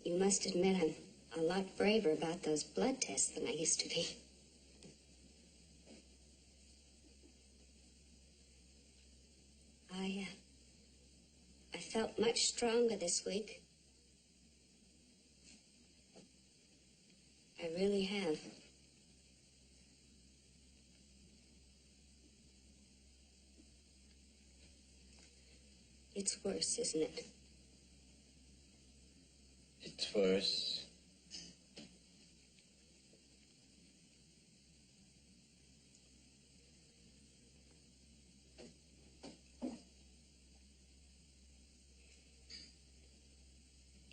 You must admit I'm a lot braver about those blood tests than I used to be. I felt much stronger this week. I really have. It's worse, isn't it? It's worse.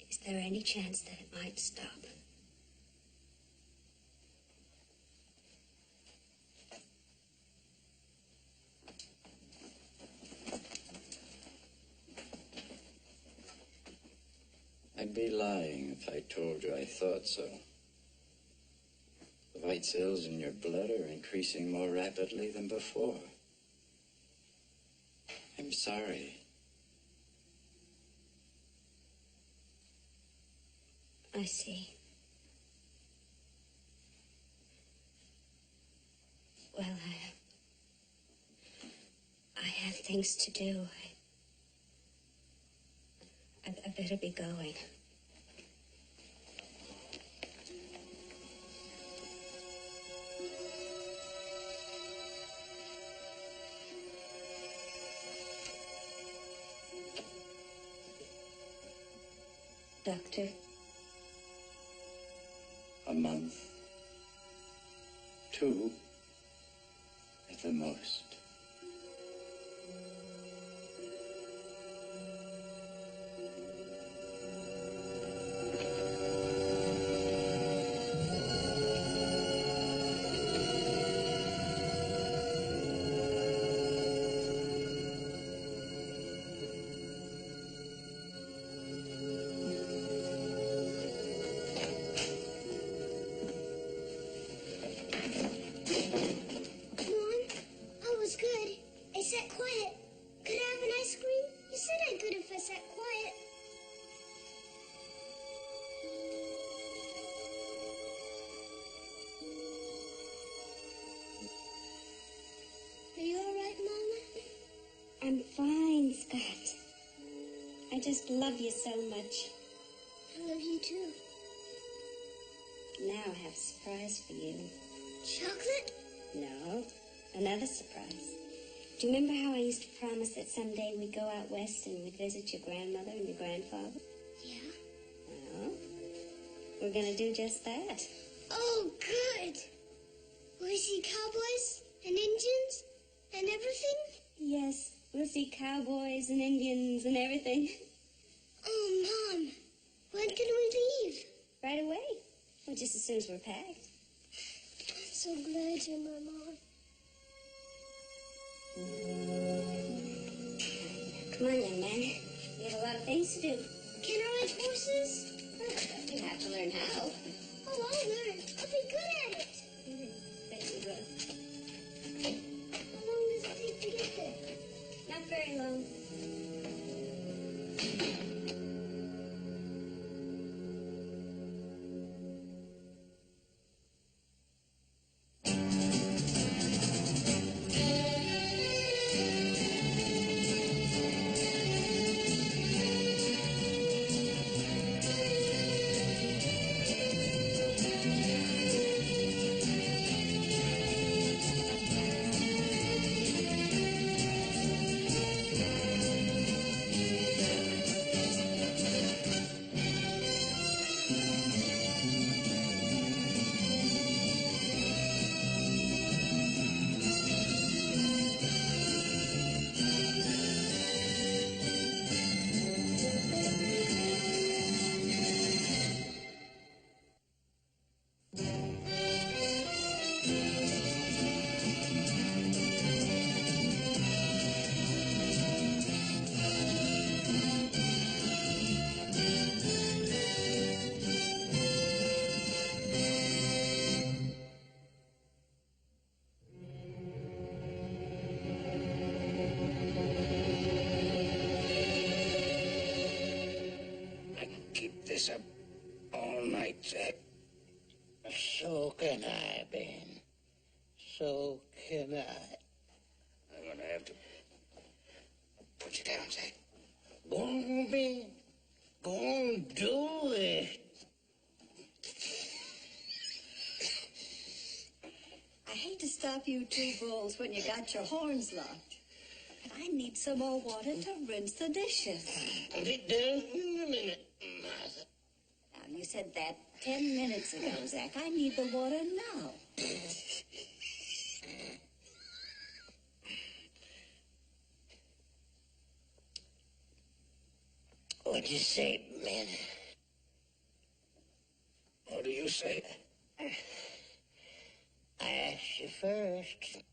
Is there any chance that it might stop? I'd be lying if I told you I thought so. The white cells in your blood are increasing more rapidly than before. I'm sorry. I see. Well, I have things to do. I better be going. Doctor? A month. 2 at the most. I'm fine, Scott. I just love you so much. I love you too. Now I have a surprise for you. Chocolate? No, another surprise. Do you remember how I used to promise that someday we'd go out west and we'd visit your grandmother and your grandfather? Yeah. Well, we're going to do just that. Oh, good. Will we see cowboys and Indians and everything? Yes, we'll see cowboys and Indians and everything. Oh, Mom, when can we leave? Right away. Well, just as soon as we're packed. I'm so glad you're my mom. Come on, young man. We have a lot of things to do. Can I ride horses? Well, you have to learn how. Oh, I'll learn. I'll be good at it. Bet you will. How long does it take to get there? Not very long. So can I, Ben. So can I. I'm gonna have to put you down, Zach. Go on, Ben. Go on, do it. I hate to stop you two bulls when you got your horns locked. But I need some more water to rinse the dishes. I'll be done in a minute, Martha. Now, you said that 10 minutes ago, Zach. I need the water now. What'd you say, Ben? What do you say? I asked you first.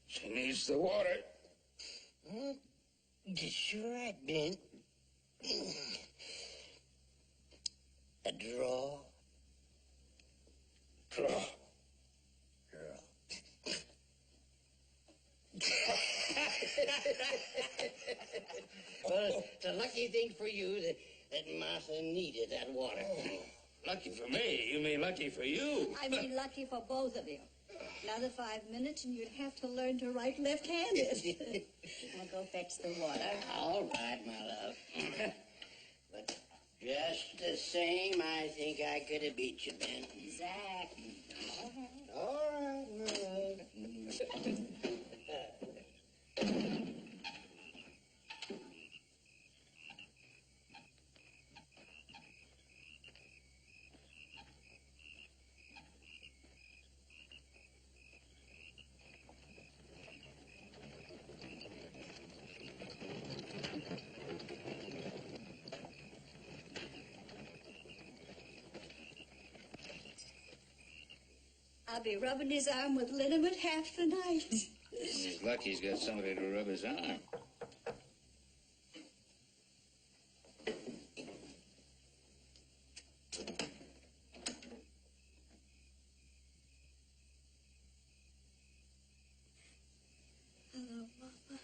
She needs the water. That's right, Ben. A draw. Draw. Well, it's a lucky thing for you that Martha needed that water. Lucky for me? You mean lucky for you? I mean, lucky for both of you. Another 5 minutes and you'd have to learn to write left-handed. I'll go fetch the water. All right, my love. But just the same, I think I could have beat you, Ben. Zach. All right, my love. I'll be rubbing his arm with liniment half the night. He's lucky he's got somebody to rub his arm. Hello, Mama.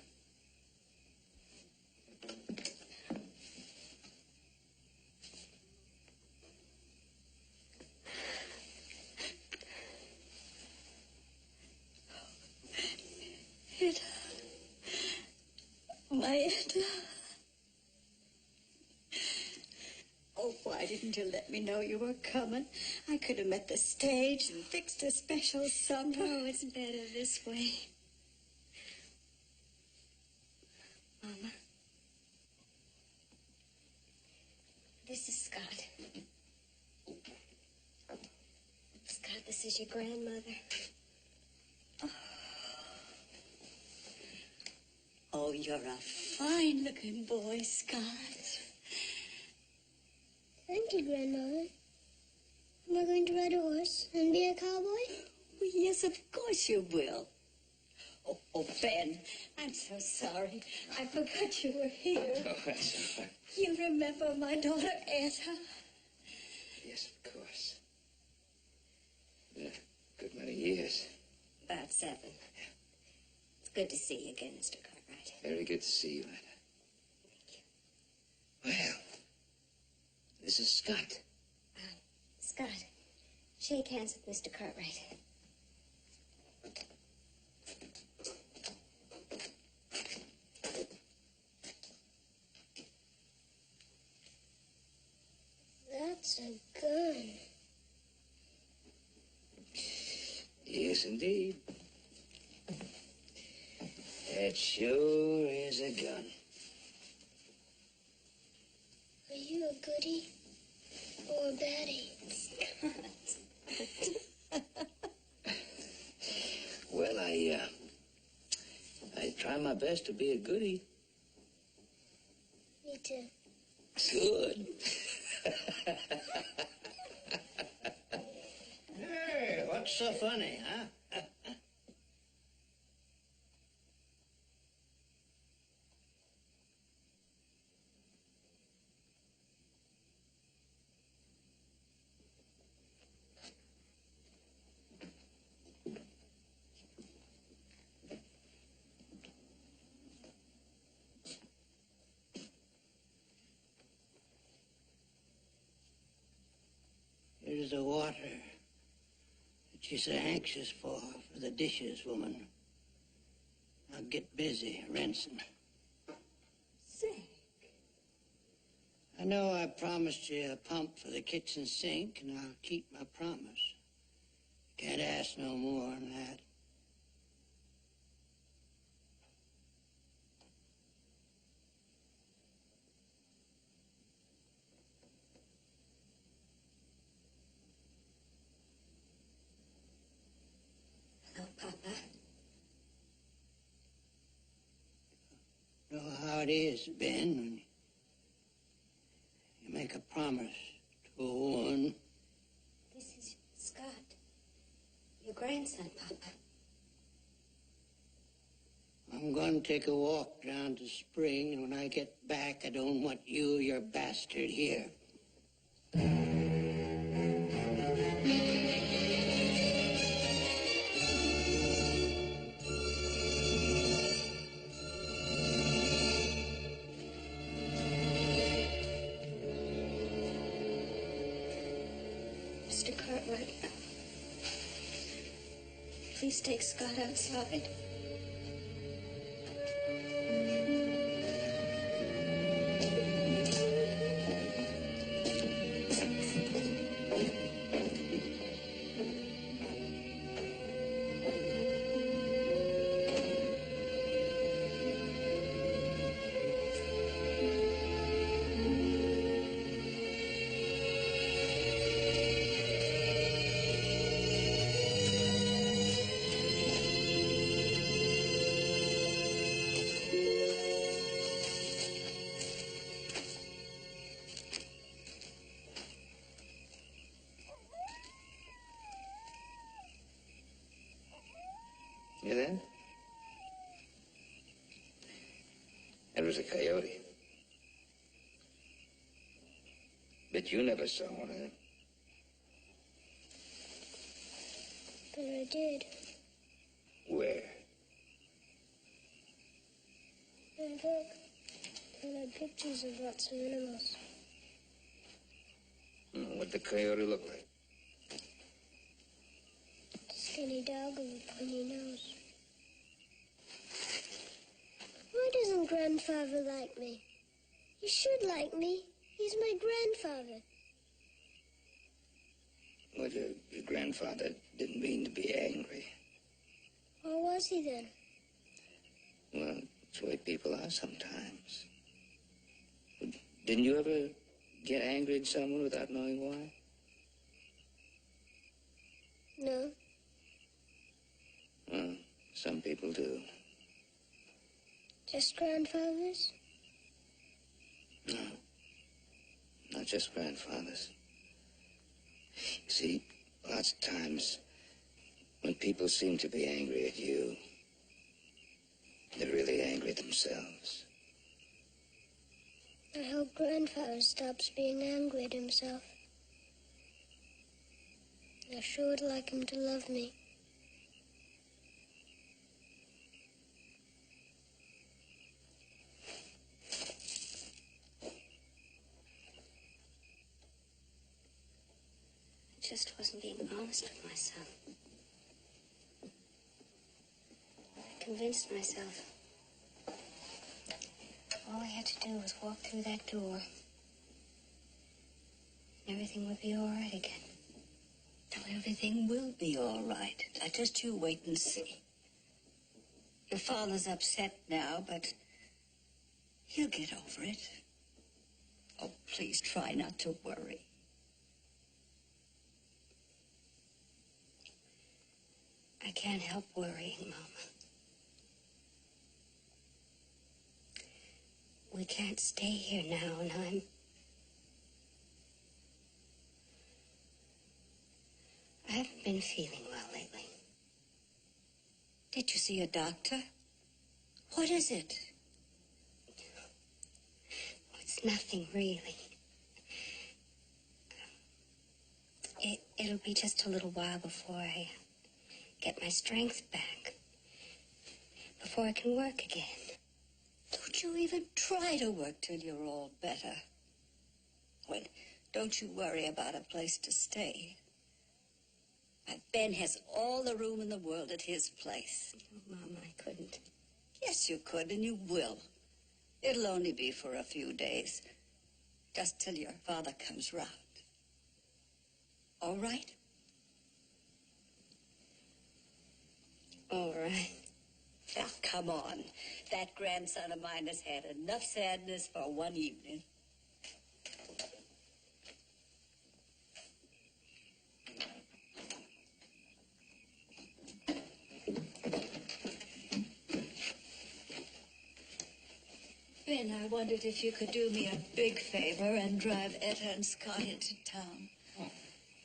Etta. Oh, why didn't you let me know you were coming? I could have met the stage and fixed a special supper. No, it's better this way. Mama. This is Scott. Scott, this is your grandmother. Oh, you're a fine-looking boy, Scott. Thank you, Grandmother. Am I going to ride a horse and be a cowboy? Well, yes, of course you will. Oh, Ben, I'm so sorry. I forgot you were here. Oh, that's all right. You remember my daughter, Etta? Yes, of course. Been a good many years. About 7. It's good to see you again, Mr. Cartwright. Very good to see you, Etta. Well, this is Scott. Scott, shake hands with Mr. Cartwright. That's a gun. Yes, indeed. That sure is a gun. Are you a goodie or a baddie? Well, I try my best to be a goodie. Me too. Good. Hey, what's so funny, huh? glasses of water that you're so anxious for the dishes, woman. Now get busy rinsing. Say. I know I promised you a pump for the kitchen sink, and I'll keep my promise. Can't ask no more than that. Hello, Papa. You know how it is, Ben, when you make a promise to a woman. This is Scott. Your grandson, Papa. I'm going to take a walk down to spring, and when I get back, I don't want you or your bastard here. Mr. Cartwright, please take Scott outside. You there? It was a coyote. But you never saw one, huh? But I did. Where? In a book that had pictures of lots of animals. What'd the coyote look like? A skinny dog with a pointy nose. Why doesn't Grandfather like me? He should like me. He's my grandfather. Well, your grandfather didn't mean to be angry. Or was he then? Well, it's the way people are sometimes. Didn't you ever get angry at someone without knowing why? No. Well, some people do. Just grandfathers? No. Not just grandfathers. You see, lots of times when people seem to be angry at you, they're really angry themselves. I hope Grandfather stops being angry at himself. I sure would like him to love me. I just wasn't being honest with myself. I convinced myself all I had to do was walk through that door. Everything would be all right again. Well, everything will be all right. Now, just you wait and see. Your father's upset now, but he'll get over it. Oh, please try not to worry. I can't help worrying, Mama. We can't stay here now, and I haven't been feeling well lately. Did you see a doctor? What is it? It's nothing, really. It'll be just a little while before I get my strength back. Before I can work again. Don't you even try to work till you're all better. When Don't you worry about a place to stay. Ben has all the room in the world at his place. Oh, Mom, I couldn't. Yes, you could, and you will. It'll only be for a few days, just till your father comes round. All right? All right. Now, come on. That grandson of mine has had enough sadness for one evening. Ben, I wondered if you could do me a big favor and drive Etta and Scott into town.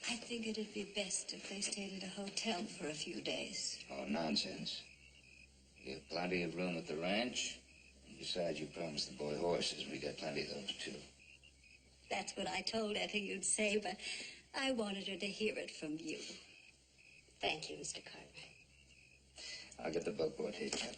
I think it'd be best if they stayed at a hotel for a few days. Oh, nonsense. You have plenty of room at the ranch. And besides, you promised the boy horses. We got plenty of those, too. That's what I told Etta you'd say, but I wanted her to hear it from you. Thank you, Mr. Cartwright. I'll get the buckboard hitched up.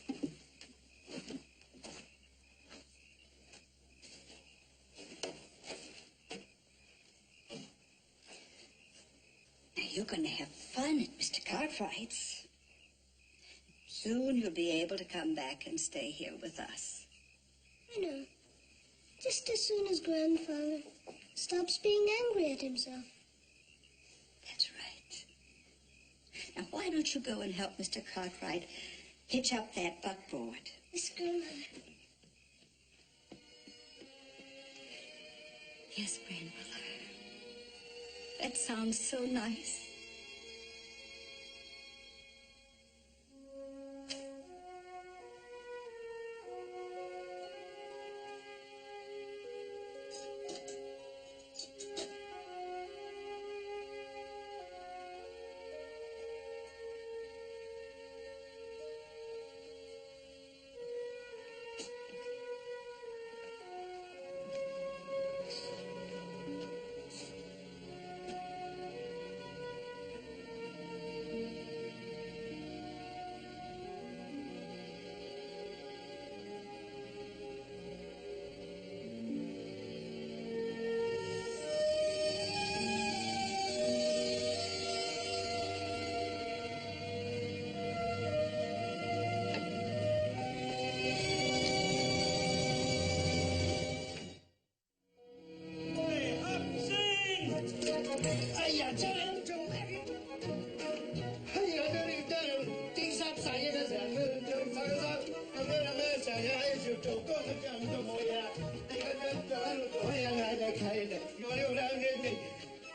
Now, you're going to have fun at Mr. Cartwright's. Soon you'll be able to come back and stay here with us. I know. Just as soon as Grandfather stops being angry at himself. That's right. Now, why don't you go and help Mr. Cartwright hitch up that buckboard? Yes, Grandmother. Yes, Grandmother. That sounds so nice.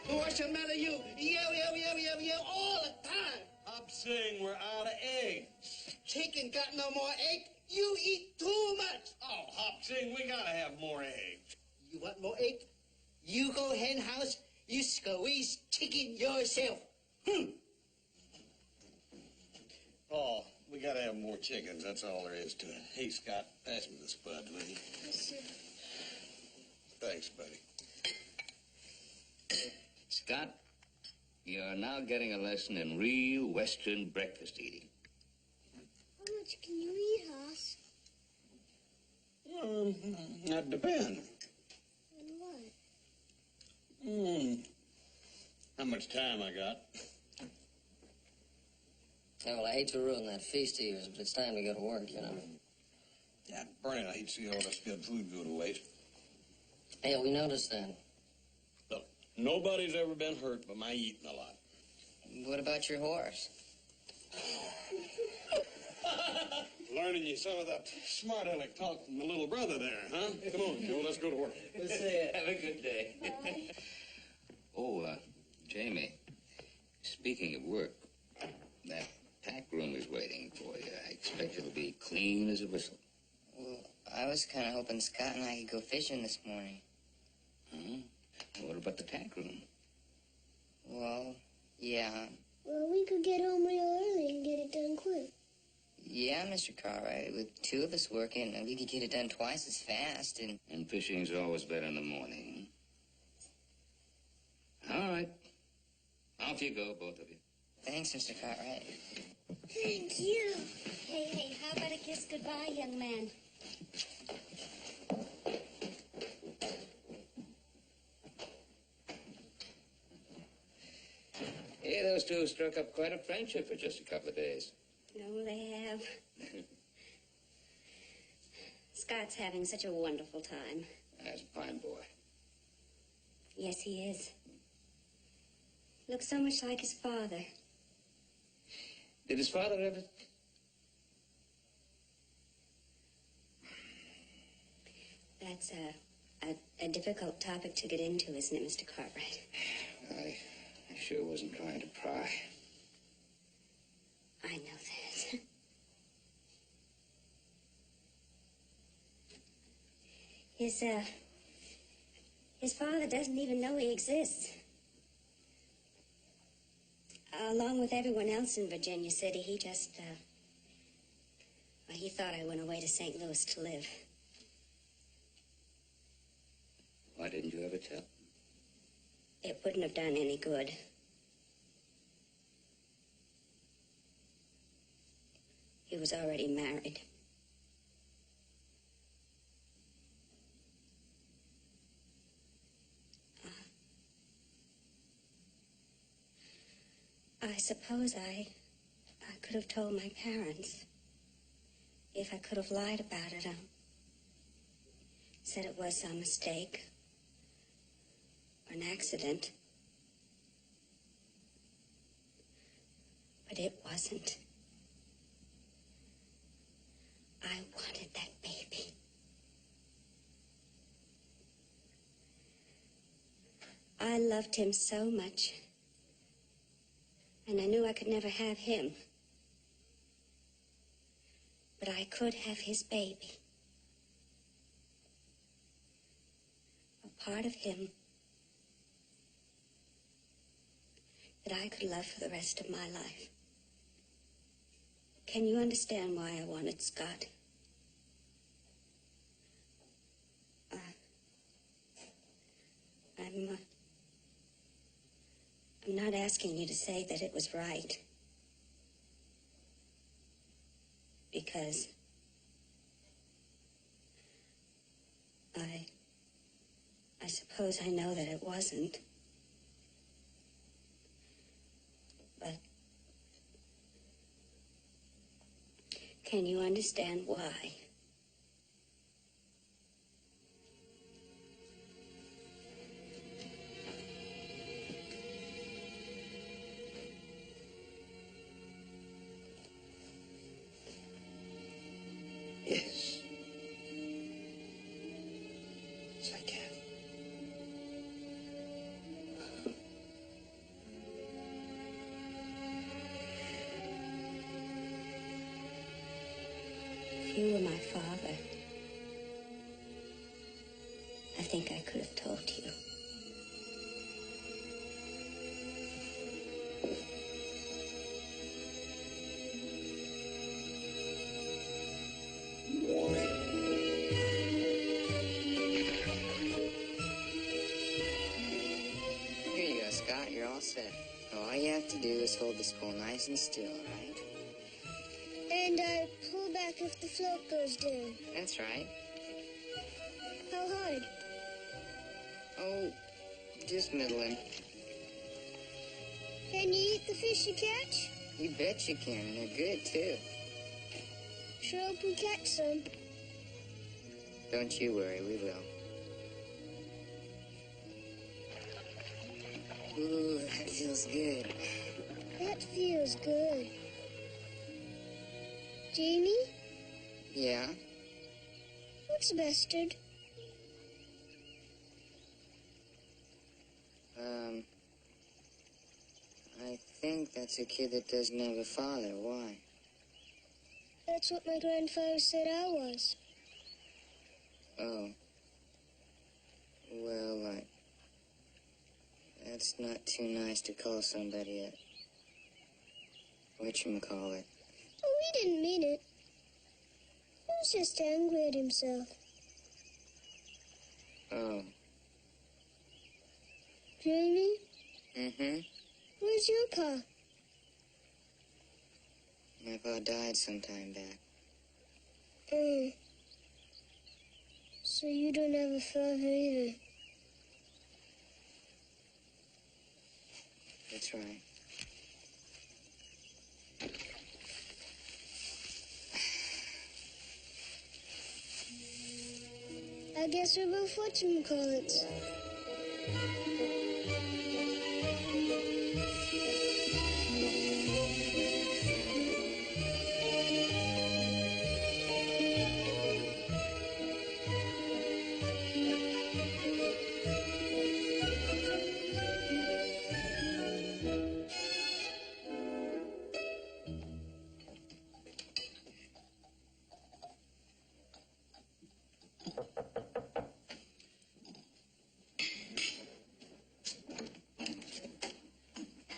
What's the matter, you? Yell all the time. Hop Sing, we're out of eggs. Chicken got no more egg. You eat too much. Oh, Hop Sing, we gotta have more eggs. You want more egg? You go hen house, you squeeze chicken yourself. Oh, we gotta have more chickens, that's all there is to it. Hey, Scott, pass me the spud, will you? Yes, sir. Thanks, buddy. Scott, you're now getting a lesson in real Western breakfast eating. How much can you eat, Hoss? That depends. And what? How much time I got? Yeah, well, I hate to ruin that feast of yours, but it's time to go to work, you know. Yeah, Bernie, I hate to see all this good food go to waste. Hey, we noticed that. Look, nobody's ever been hurt by my eating a lot. What about your horse? Learning you some of that smart aleck talk from the little brother there, huh? Come on, Joe, let's go to work. We'll see it. Have a good day. Oh, Jamie, speaking of work, that pack room is waiting for you. I expect it'll be clean as a whistle. Well, I was kind of hoping Scott and I could go fishing this morning. What about the tack room? Well, yeah. Well, we could get home real early and get it done quick. Yeah, Mr. Cartwright. With two of us working, we could get it done twice as fast, and... And fishing's always better in the morning. All right. Off you go, both of you. Thanks, Mr. Cartwright. Thank you. Hey, how about a kiss goodbye, young man? those two have struck up quite a friendship for just a couple of days. No, they have. Scott's having such a wonderful time. That's a fine boy. Yes, he is. Looks so much like his father. Did his father ever... That's a difficult topic to get into, isn't it, Mr. Cartwright? I sure wasn't trying to pry. I know that. His father doesn't even know he exists. Along with everyone else in Virginia City, he just, well, he thought I went away to St. Louis to live. Why didn't you ever tell? It wouldn't have done any good. He was already married. I suppose I could have told my parents. If I could have lied about it, said it was a mistake or an accident. But it wasn't. I wanted that baby. I loved him so much. And I knew I could never have him. But I could have his baby. A part of him that I could love for the rest of my life. Can you understand why I wanted Scott? I'm not asking you to say that it was right. Because I suppose I know that it wasn't. But can you understand why? Yes. Yes, I can. If you were my father, I think I could have told you. Here you go, Scott. You're all set. All you have to do is hold the spool nice and still, all right? And I pull back if the float goes down. That's right. How hard? Oh, just middling. Can you eat the fish you catch? You bet you can, and they're good, too. Sure hope we catch some. Don't you worry, we will. Ooh, that feels good. That feels good. Jamie? Yeah? What's Bastard? I think that's a kid that doesn't have a father. Why? That's what my grandfather said I was. Oh. Well, that's not too nice to call somebody a whatchamacallit. Oh, he didn't mean it. He was just angry at himself. Oh. Jamie? Mm-hmm. Where's your pa? My pa died some time back. So you don't have a father either. That's right. I guess we're both whatchamacallits.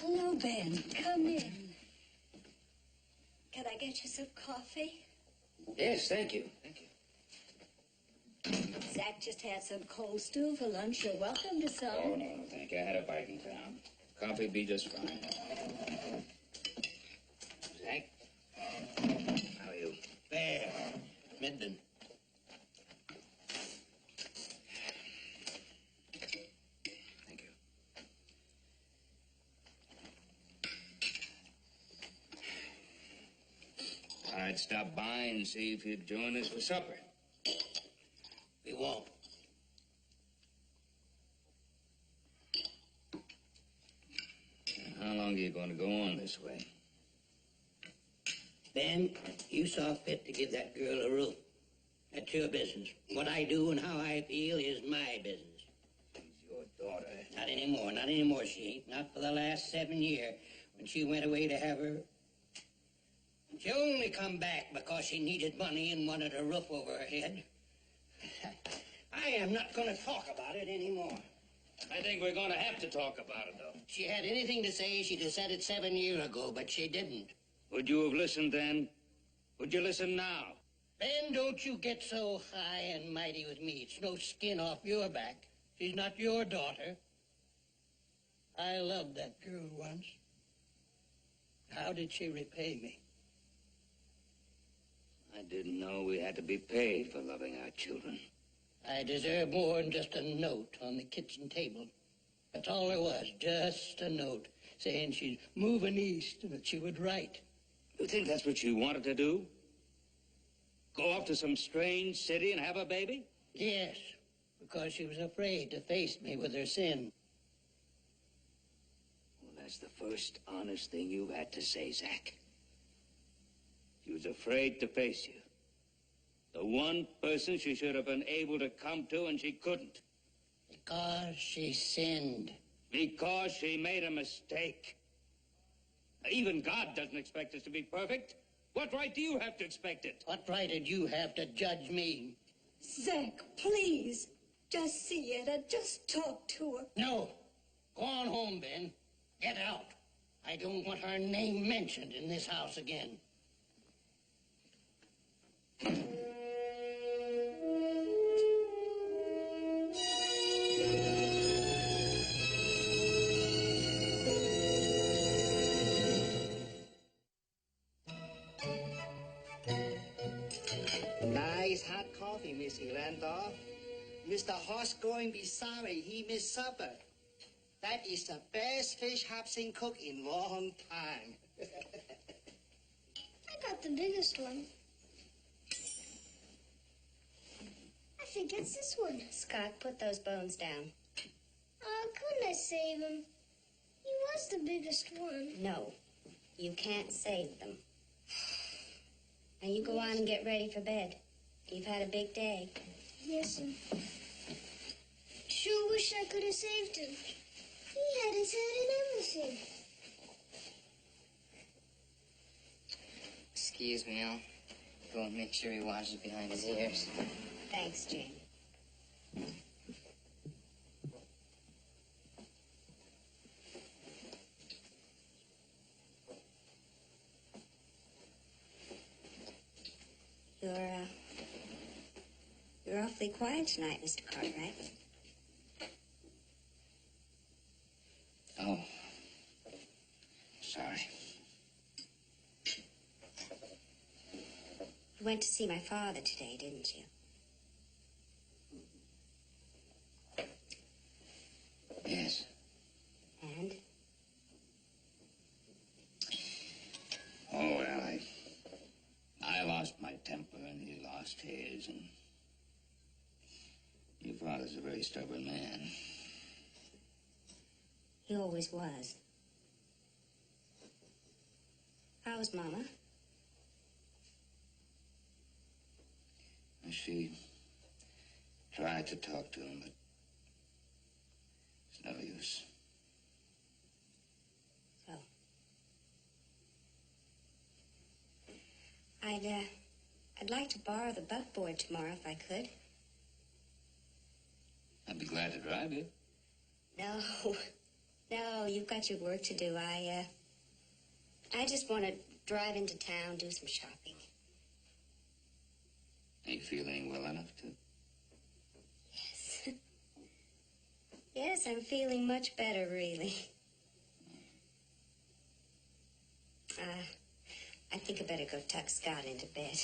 Hello, Ben. Come in. Can I get you some coffee? Yes, thank you. Thank you. Zach just had some cold stew for lunch. You're welcome to some. Oh, no, thank you. I had a bite in town. Coffee be just fine. Zach? How are you? There. Midden. Thank you. I'd stop by and see if you'd join us for supper. We won't. How long are you going to go on this way? Ben, you saw fit to give that girl a roof. That's your business. What I do and how I feel is my business. She's your daughter. Not anymore. Not anymore, she ain't. Not for the last 7 years. When she went away to have her... She only come back because she needed money and wanted a roof over her head. I am not going to talk about it anymore. I think we're going to have to talk about it, though. If she had anything to say, she'd have said it 7 years ago, but she didn't. Would you have listened then? Would you listen now? Ben, don't you get so high and mighty with me. It's no skin off your back. She's not your daughter. I loved that girl once. How did she repay me? I didn't know we had to be paid for loving our children. I deserve more than just a note on the kitchen table. That's all there was, just a note saying she's moving east and that she would write. You think that's what she wanted to do? Go off to some strange city and have a baby? Yes, because she was afraid to face me with her sin. Well, that's the first honest thing you've had to say, Zach. She was afraid to face you. The one person she should have been able to come to, and she couldn't. Because she sinned. Because she made a mistake. Even God doesn't expect us to be perfect. What right do you have to expect it? What right did you have to judge me? Zach, please. Just see it and just talk to her. No. Go on home, Ben. Get out. I don't want her name mentioned in this house again. Nice hot coffee, Missy Randolph. Mr. Hoss going be sorry he missed supper. That is the best fish Hobson cook in long time. I got the biggest one. I think it's this one. Scott, put those bones down. Oh, couldn't I save him? He was the biggest one. No, you can't save them. Now you go on and get ready for bed. You've had a big day. Yes, sir. Sure wish I could have saved him. He had his head and everything. Excuse me, I'll go and make sure he washes behind his ears. Thanks, Jane. You're awfully quiet tonight, Mr. Cartwright. Oh. Sorry. You went to see my father today, didn't you? Yes. And? Oh, well, I lost my temper and he lost his, and stubborn man. He always was. How's Mama? She tried to talk to him, but it's no use. So? I'd like to borrow the buckboard tomorrow if I could. I'd be glad to drive you. No, you've got your work to do. I just want to drive into town, do some shopping. Are you feeling well enough to? Yes. Yes, I'm feeling much better, really. I think I better go tuck Scott into bed.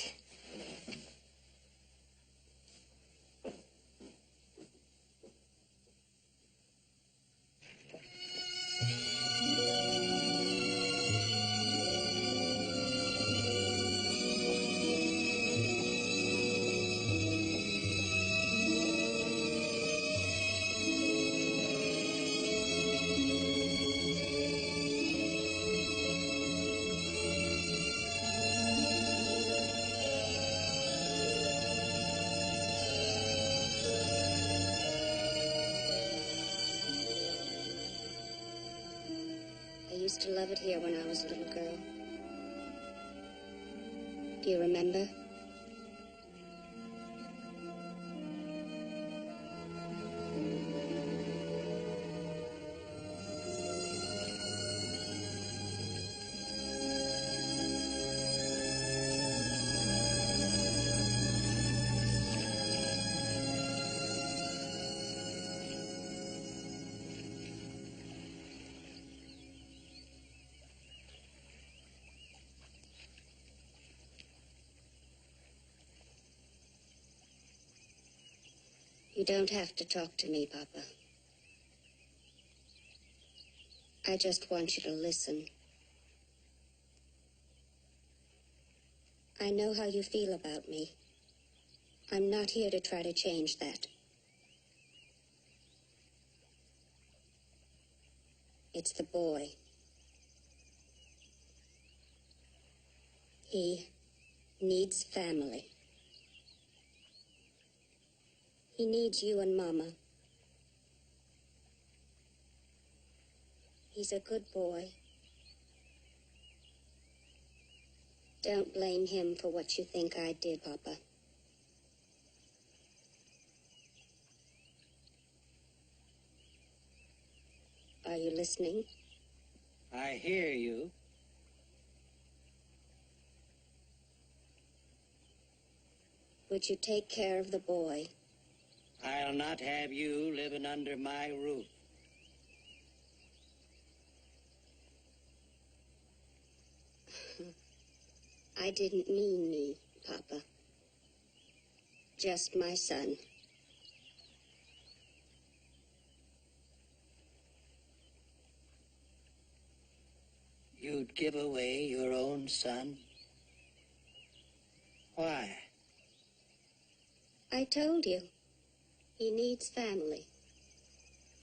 I used to love it here when I was a little girl. Do you remember? You don't have to talk to me, Papa. I just want you to listen. I know how you feel about me. I'm not here to try to change that. It's the boy. He needs family. He needs you and Mama. He's a good boy. Don't blame him for what you think I did, Papa. Are you listening? I hear you. Would you take care of the boy? I'll not have you living under my roof. I didn't mean me, Papa. Just my son. You'd give away your own son? Why? I told you. He needs family.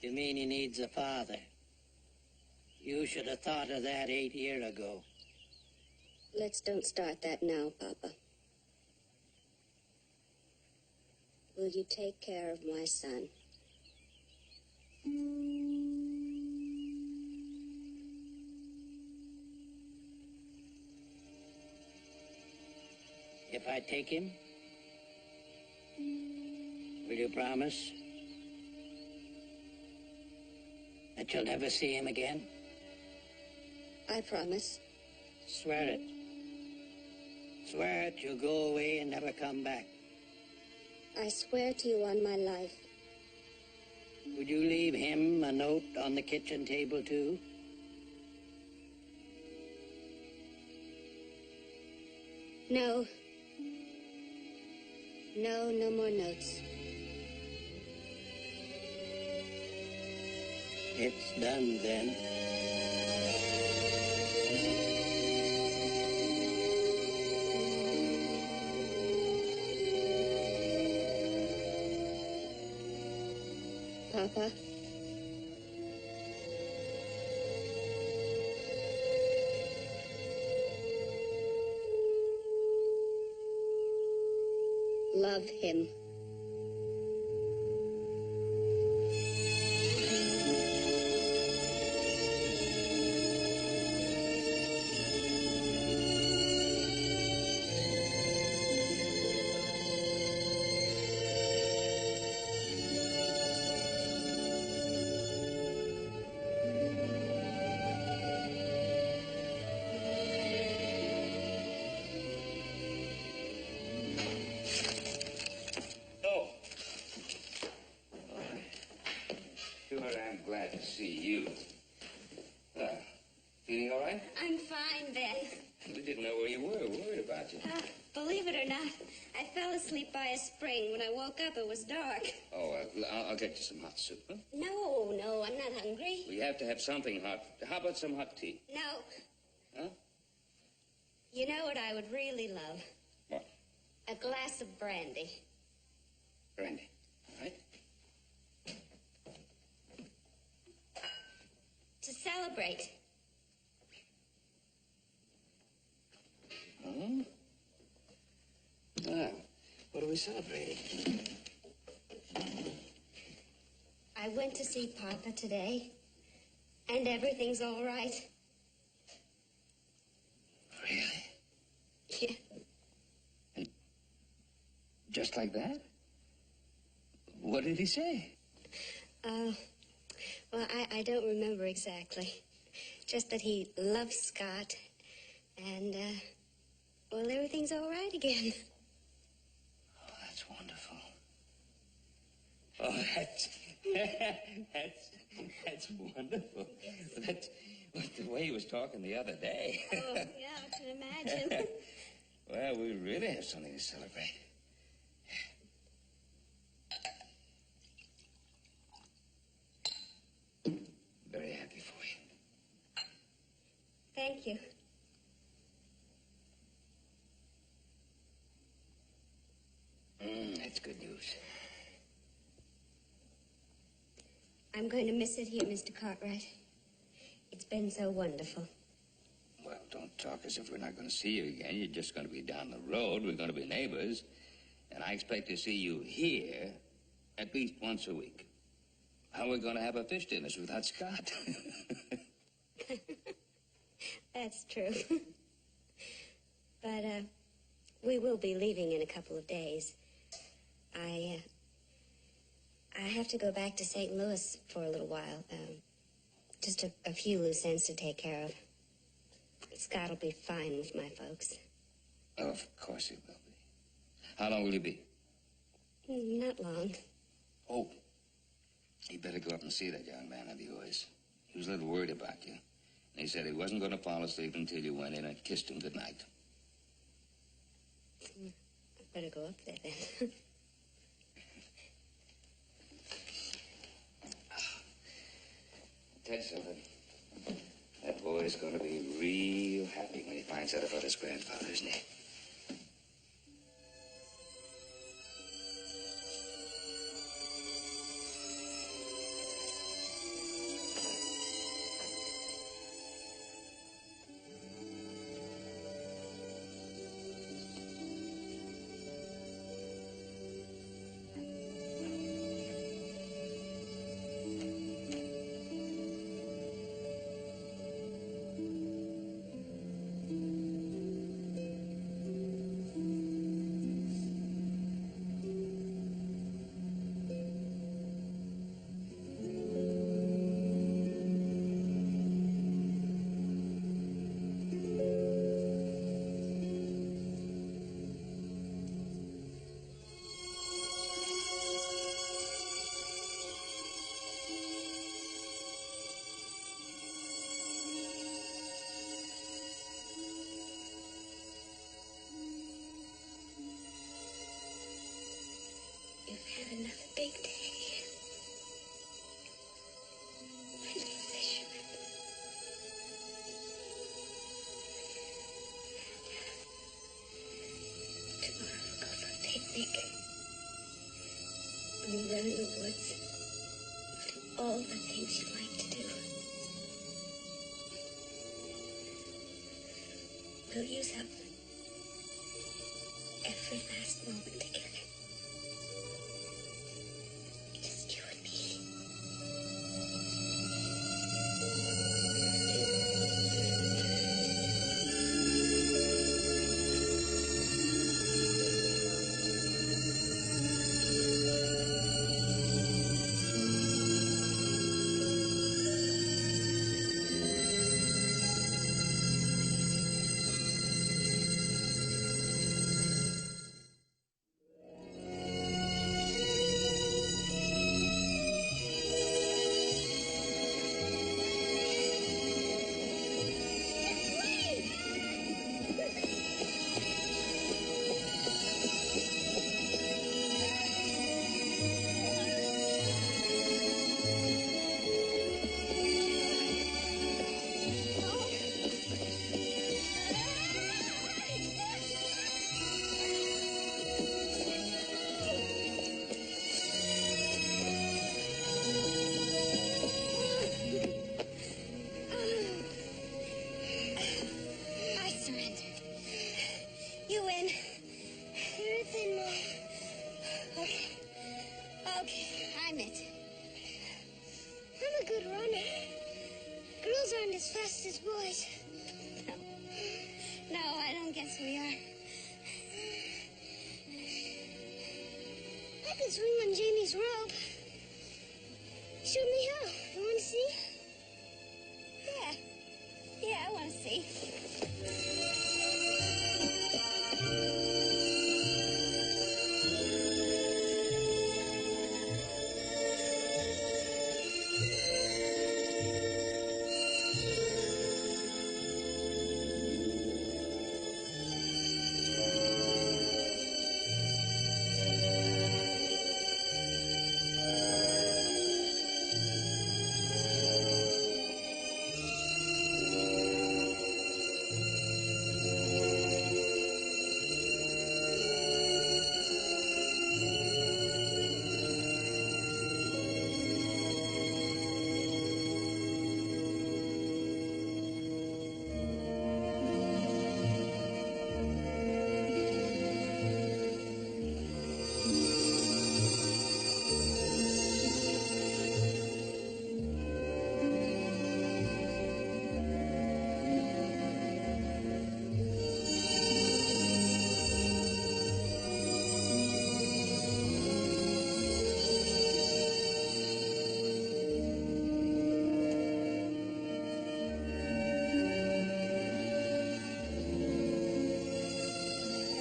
You mean he needs a father? You should have thought of that 8 years ago. Let's don't start that now, Papa. Will you take care of my son? If I take him, will you promise that you'll never see him again? I promise. Swear it. Swear it you'll go away and never come back. I swear to you on my life. Would you leave him a note on the kitchen table, too? No. No more notes. It's done, then. Papa. Love him. Oh. Sure, I'm glad to see you. Feeling all right? I'm fine, Ben. We didn't know where you were. Worried about you. Believe it or not, I fell asleep by a spring. When I woke up, it was dark. Oh, I'll get you some hot soup, huh? No, I'm not hungry. We have to have something hot. How about some hot tea? No. Huh? You know what I would really love? What? A glass of brandy. Brandy. All right. To celebrate. Hmm? Well, what are we celebrating? I went to see Papa today, and everything's all right. Really? Yeah. And just like that? What did he say? Well, I don't remember exactly. Just that he loves Scott, and, well, everything's all right again. Oh, that's wonderful. Oh, that's wonderful. That's the way he was talking the other day. Oh, yeah, I can imagine. Well, we really have something to celebrate. Very happy for you. Thank you. That's good news. I'm going to miss it here, Mr. Cartwright. It's been so wonderful. Well, don't talk as if we're not going to see you again. You're just going to be down the road. We're going to be neighbors. And I expect to see you here at least once a week. How are we going to have a fish dinner without Scott? That's true. But, we will be leaving in a couple of days. I have to go back to St. Louis for a little while. Just a few loose ends to take care of. Scott will be fine with my folks. Oh, of course he will be. How long will you be? Not long. Oh, you better go up and see that young man of yours. He was a little worried about you. And he said he wasn't going to fall asleep until you went in and kissed him goodnight. I better go up there then. Tell you something. That boy's going to be real happy when he finds out about his grandfather, isn't he? You've had another big day. Little fisherman. Tomorrow we'll go for a picnic. We'll be there in the woods. all the things you like to do. We'll use up every last moment together. Just you and me. I surrender. You win. Everything, Mom. Okay. Okay, I'm it. I'm a good runner. Girls aren't as fast as boys. No, I don't guess we are. I could swing on Jamie's rope. Show me how. You want to see? Yeah. Yeah, I want to see.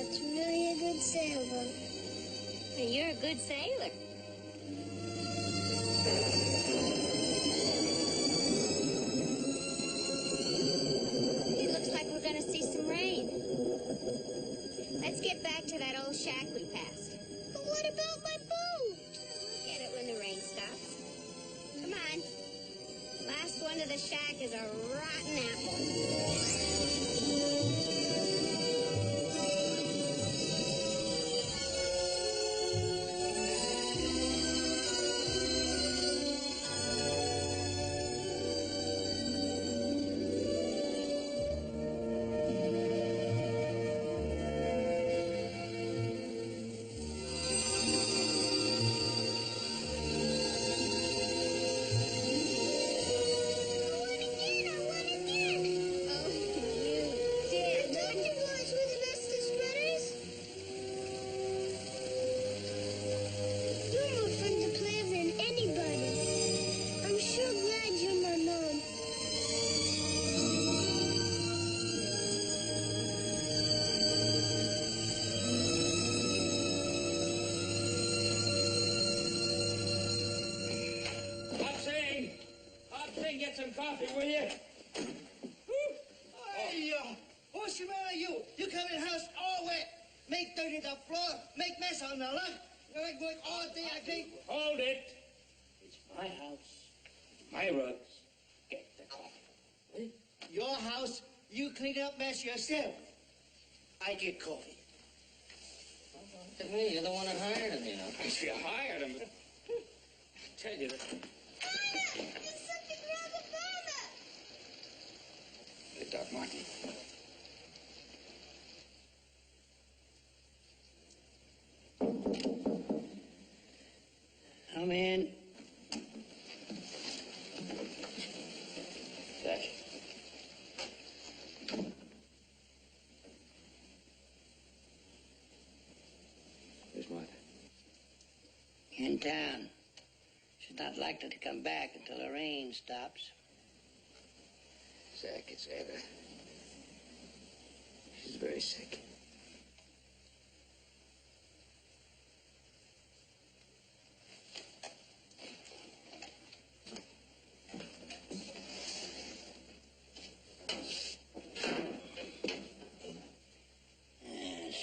That's really a good sailboat. Well, you're a good sailor. It looks like we're going to see some rain. Let's get back to that old shack we passed. But what about my boat? We'll get it when the rain stops. Come on. Last one to the shack is a rotten apple. Get some coffee, will you? Hey, what's the matter, you? You come in the house all wet. Make dirt in the floor. Make mess on the lawn. You like work all day, I think. Hold it. It's my house. My rugs. Get the coffee. Your house, you clean up mess yourself. I get coffee. Look at me, you're the one that hired him, you know. If you hired him. I tell you that. In town. She's not likely to come back until the rain stops. Zach, it's Eva. She's very sick.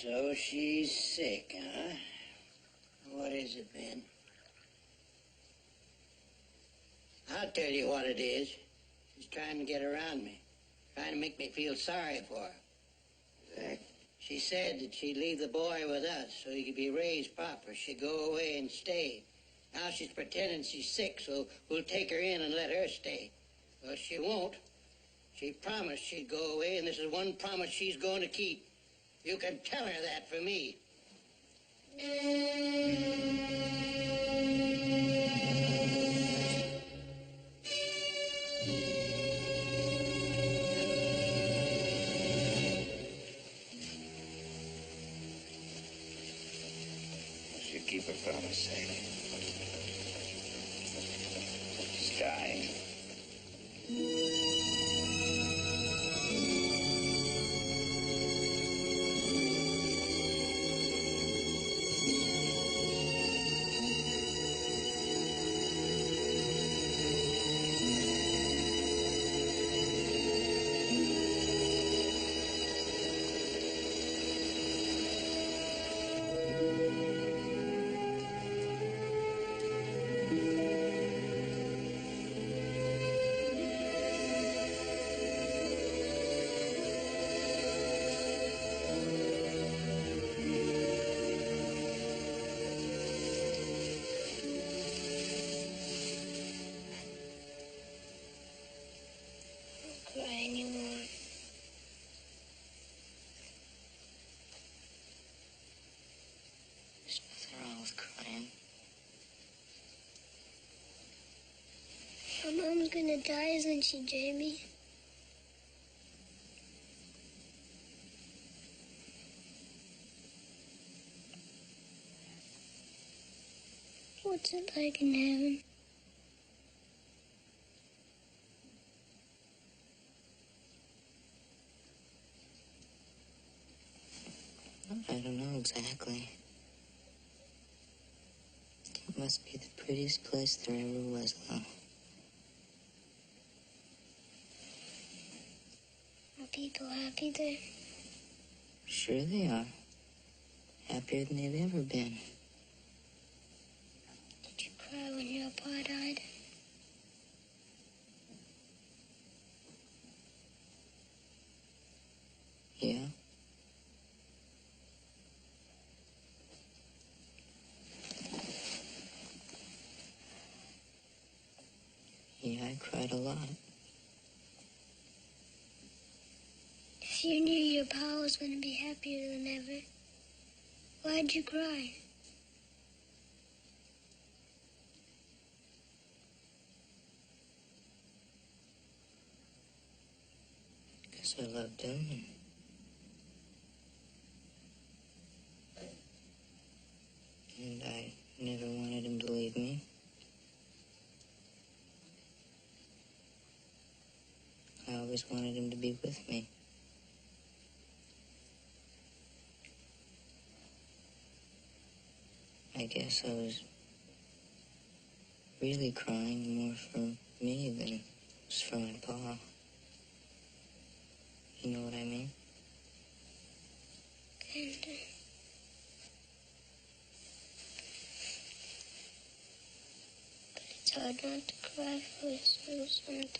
So she's sick, huh? What has it been? I'll tell you what it is. She's trying to get around me. Trying to make me feel sorry for her. Zach? She said that she'd leave the boy with us so he could be raised proper. She'd go away and stay. Now she's pretending she's sick, so we'll take her in and let her stay. Well, she won't. She promised she'd go away, and this is one promise she's going to keep. You can tell her that for me. She'll keep her promise, Zach. She's dying. Cry anymore. There's nothing wrong with crying. Our mom's gonna die, isn't she, Jamie? What's it like in heaven? I don't know exactly. It must be the prettiest place there ever was, though. Are people happy there? Sure they are. Happier than they've ever been. Did you cry when your pa died? Yeah? Yeah, I cried a lot. If you knew your pa was gonna be happier than ever, why'd you cry? Because I loved him. And I never wanted him to leave me. I always wanted him to be with me. I guess I was really crying more for me than it was for my pa. You know what I mean? Kinda. But it's hard not to cry for yourself sometimes.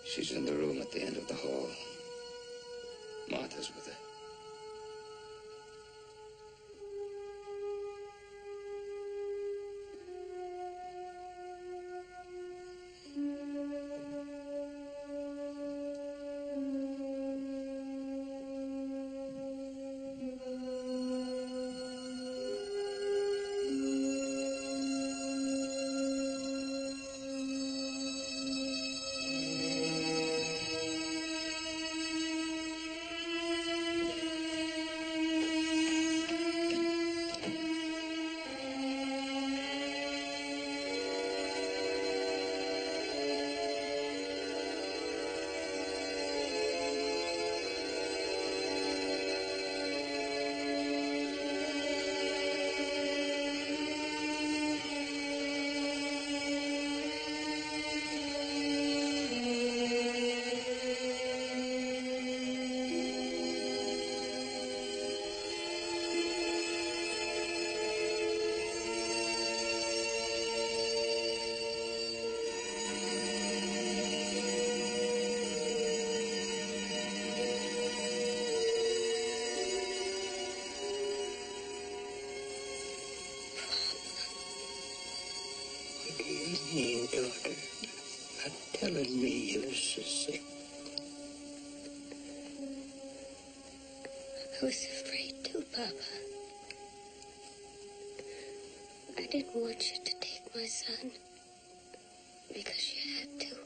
She's in the room at the end of the hall. mean, daughter? Not telling me you was so sick. I was afraid too, Papa. I didn't want you to take my son. Because you had to.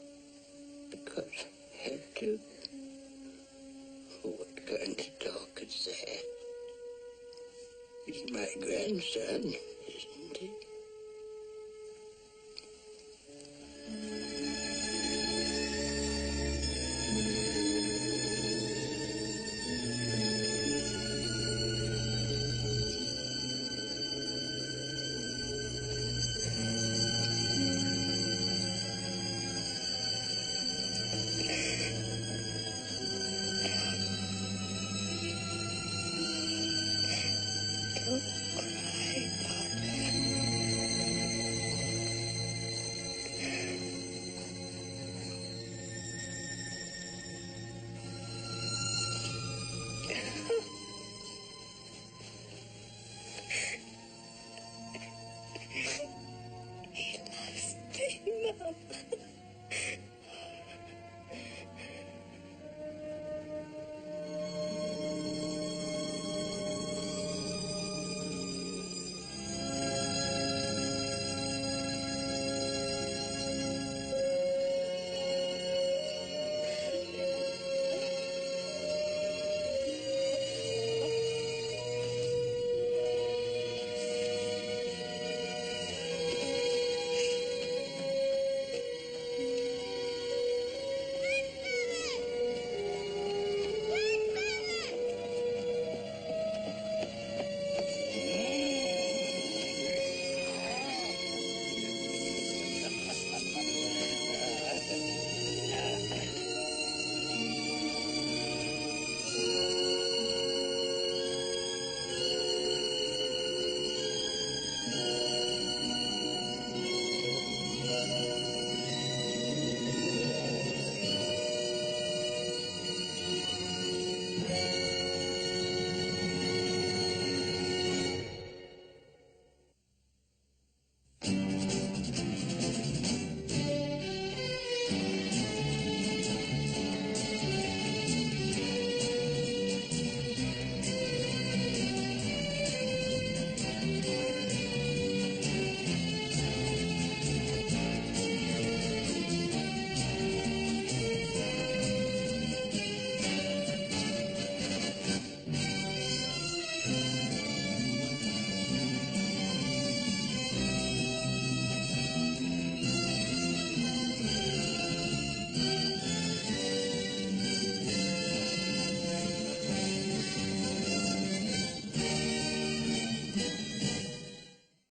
Because I had to? What kind of talk is that? He's my grandson, isn't he? Don't